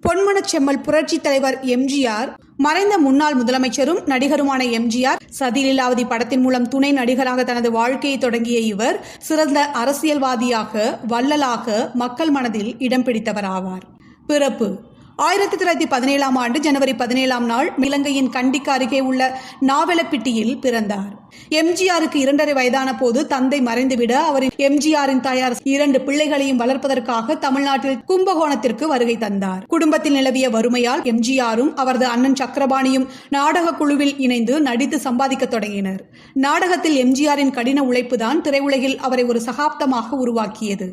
பொன்மனச் செம்மல் புரட்சி தலைவர் எம்ஜிஆர், மறைந்த முன்னாள் முதலமைச்சரும் நடிகருமான எம்ஜிஆர் சதிலீலாவதி படத்தின் மூலம் துணை நடிகராக தனது வாழ்க்கையை தொடங்கிய இவர் சிறந்த அரசியல்வாதியாக, வள்ளலாக மக்கள் மனதில் இடம் பிடித்தவராவார். பிறப்பு 1917ஆம் ஆண்டு ஜனவரி 17ஆம் நாள் இலங்கையின் கண்டிக்கு அருகே உள்ள நாவலப்பிட்டியில் பிறந்தார். எம்ஜிஆருக்கு 2.5 வயதான போது தந்தை மறைந்துவிட அவர் எம்ஜிஆரின் தாயார் 2 பிள்ளைகளையும் வளர்ப்பதற்காக தமிழ்நாட்டில் கும்பகோணத்திற்கு வருகை தந்தார். குடும்பத்தில் நிலவிய வறுமையால் எம்ஜிஆரும் அவரது அண்ணன் சக்கரபாணியும் நாடக குழுவில் இணைந்து நடித்து சம்பாதிக்க தொடங்கினர். நாடகத்தில் எம்ஜிஆரின் கடின உழைப்புதான் திரையுலகில் அவரை ஒரு சகாப்தமாக உருவாக்கியது.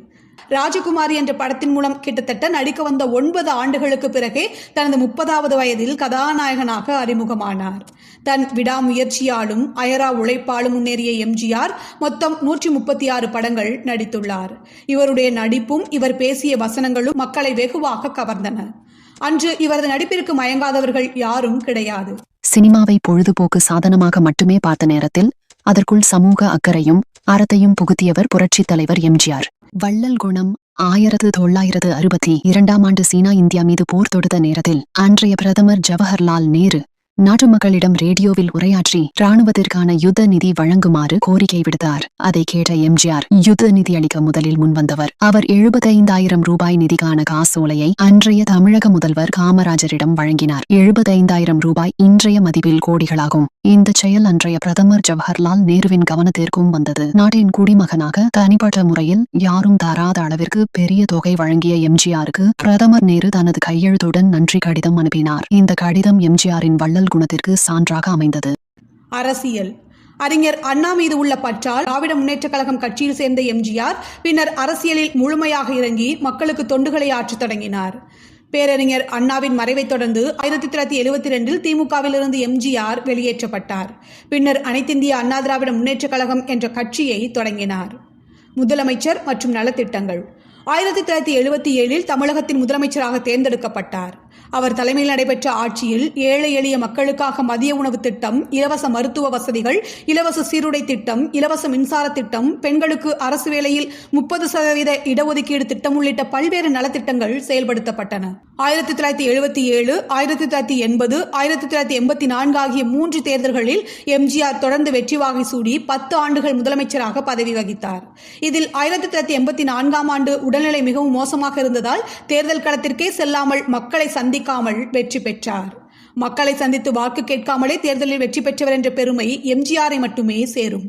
ராஜகுமாரி என்ற படத்தின் மூலம் கிட்டத்தட்ட நடிக்க வந்த 9 ஆண்டுகளுக்கு பிறகே தனது 30வது வயதில் கதாநாயகனாக அறிமுகமானார். தன் விடாமுயற்சியாலும் அயரா உழைப்பாலும் முன்னேறிய எம்ஜிஆர் மொத்தம் 136 படங்கள் நடித்துள்ளார். இவருடைய நடிப்பும் இவர் பேசிய வசனங்களும் மக்களை வெகுவாக கவர்ந்தன. அன்று இவரது நடிப்பிற்கு மயங்காதவர்கள் யாரும் கிடையாது. சினிமாவை பொழுதுபோக்கு சாதனமாக மட்டுமே பார்த்த நேரத்தில் அதற்குள் சமூக அக்கறையும் அறத்தையும் புகுத்தியவர் புரட்சித் தலைவர் எம்ஜிஆர். வள்ளல் குணம் 1962ஆம் ஆண்டு சீனா இந்தியா மீது போர் தொடுத்த நேரத்தில் அன்றைய பிரதமர் ஜவஹர்லால் நேரு நாட்டு மக்களிடம் ரேடியோவில் உரையாற்றி ராணுவத்திற்கான யுத்த நிதி வழங்குமாறு கோரிக்கை விடுத்தார். அதை கேட்ட எம்ஜிஆர் யுத்த நிதி அளிக்க முதலில் முன்வந்தவர். அவர் 75,000 ரூபாய் நிதிக்கான காசோலையை அன்றைய தமிழக முதல்வர் காமராஜரிடம் வழங்கினார். 75,000 ரூபாய் இன்றைய மதிப்பில் கோடிகளாகும். இந்த செயல் அன்றைய பிரதமர் ஜவஹர்லால் நேருவின் கவனத்திற்கும் வந்தது. நாட்டின் குடிமகனாக தனிப்பட்ட முறையில் யாரும் தராத அளவிற்கு பெரிய தொகை வழங்கிய எம்ஜிஆருக்கு பிரதமர் நேரு தனது கையெழுத்துடன் நன்றி கடிதம் அனுப்பினார். இந்த கடிதம் எம்ஜிஆரின் வள்ளல் குணத்திற்கு சான்றாக அமைந்தது. அரசியல் அறிஞர் அண்ணா மீது உள்ள பற்றால் திராவிட முன்னேற்ற கழகம் கட்சியில் சேர்ந்த எம்ஜிஆர் பின்னர் அரசியலில் முழுமையாக இறங்கி மக்களுக்கு தொண்டுகளை ஆற்றத் தொடங்கினார். பேரறிஞர் அண்ணாவின் மறைவை தொடர்ந்து 1972இல் திமுகவிலிருந்து எம்ஜிஆர் வெளியேற்றப்பட்டார். பின்னர் அனைத்திந்திய அண்ணா திராவிட முன்னேற்ற கழகம் என்ற கட்சியை தொடங்கினார். முதலமைச்சர் மற்றும் நலத்திட்டங்கள் 1977இல் தமிழகத்தின் முதலமைச்சராக தேர்ந்தெடுக்கப்பட்டார். அவர் தலைமையில் நடைபெற்ற ஆட்சியில் ஏழை எளிய மக்களுக்காக மதிய உணவு திட்டம், இலவச மருத்துவ வசதிகள், இலவச சீருடை திட்டம், இலவச மின்சார திட்டம், பெண்களுக்கு அரசு வேலையில் 30% இடஒதுக்கீடு திட்டம் உள்ளிட்ட பல்வேறு நலத்திட்டங்கள் செயல்படுத்தப்பட்டன. 1977, 1980, 1984 ஆகிய 3 தேர்தல்களில் எம்ஜிஆர் தொடர்ந்து வெற்றி வாகை சூடி 10 ஆண்டுகள் முதலமைச்சராக பதவி வகித்தார். இதில் 1984ஆம் ஆண்டு உடல்நிலை மிகவும் மோசமாக இருந்ததால் தேர்தல் களத்திற்கே செல்லாமல் மக்களை சந்திக்காமல் வெற்றி பெற்றார். மக்களை சந்தித்து வாக்கு கேட்காமலே தேர்தலில் வெற்றி பெற்றவர் என்ற பெருமை எம்ஜிஆரை மட்டுமே சேரும்.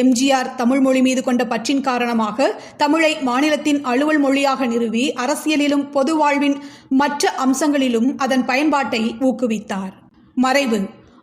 எம்ஜிஆர் தமிழ் மொழி மீது கொண்ட பற்றின் காரணமாக தமிழை மாநிலத்தின் அலுவல் மொழியாக நிறுவி அரசியலிலும் பொது வாழ்வின் மற்ற அம்சங்களிலும் அதன் பயன்பாட்டை ஊக்குவித்தார். மறைவு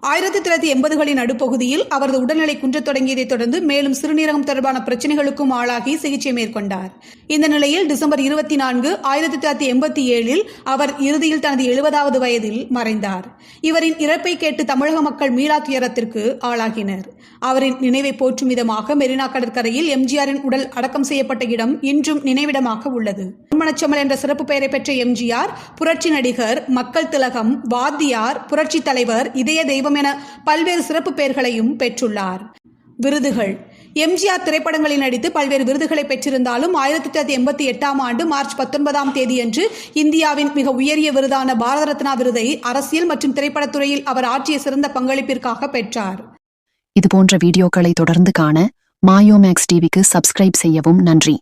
1980களின் நடுப்பகுதியில் அவரது உடல்நிலை குன்றத் தொடங்கியதைத் தொடர்ந்து மேலும் சிறுநீரகம் தொடர்பான பிரச்சனைகளுக்கும் ஆளாகி சிகிச்சை மேற்கொண்டார். இந்த நிலையில் டிசம்பர் 24, 1987இல் அவர் இறுதியில் தனது 70வது வயதில் மறைந்தார். இவரின் இறப்பை கேட்டு தமிழக மக்கள் மீளா துயரத்திற்கு ஆளாகினர். அவரின் நினைவை போற்றும் விதமாக மெரினா கடற்கரையில் எம்ஜிஆரின் உடல் அடக்கம் செய்யப்பட்ட இடம் இன்றும் நினைவிடமாக உள்ளது. பொன்மனச் செம்மல் என்ற சிறப்பு பெயரை பெற்ற எம்ஜிஆர் புரட்சி நடிகர், மக்கள் திலகம், வாத்தியார், புரட்சி தலைவர், இதய தெய்வம் என பல்வேறு சிறப்பு பெயர்களையும் பெற்றுள்ளார். விருதுகள் எம்ஜிஆர் திரைப்படங்களில் நடித்து பல்வேறு விருதுகளை பெற்றிருந்தாலும் 1988ஆம் ஆண்டு மார்ச் 19ஆம் தேதியன்று இந்தியாவின் மிக உயரிய விருதான பாரத ரத்னா விருதை அரசியல் மற்றும் திரைப்படத்துறையில் அவர் ஆற்றிய சிறந்த பங்களிப்பிற்காக பெற்றார். இதுபோன்ற வீடியோக்களை தொடர்ந்து காண மாயோமேக்ஸ் டிவிக்கு சப்ஸ்கிரைப் செய்யவும். நன்றி.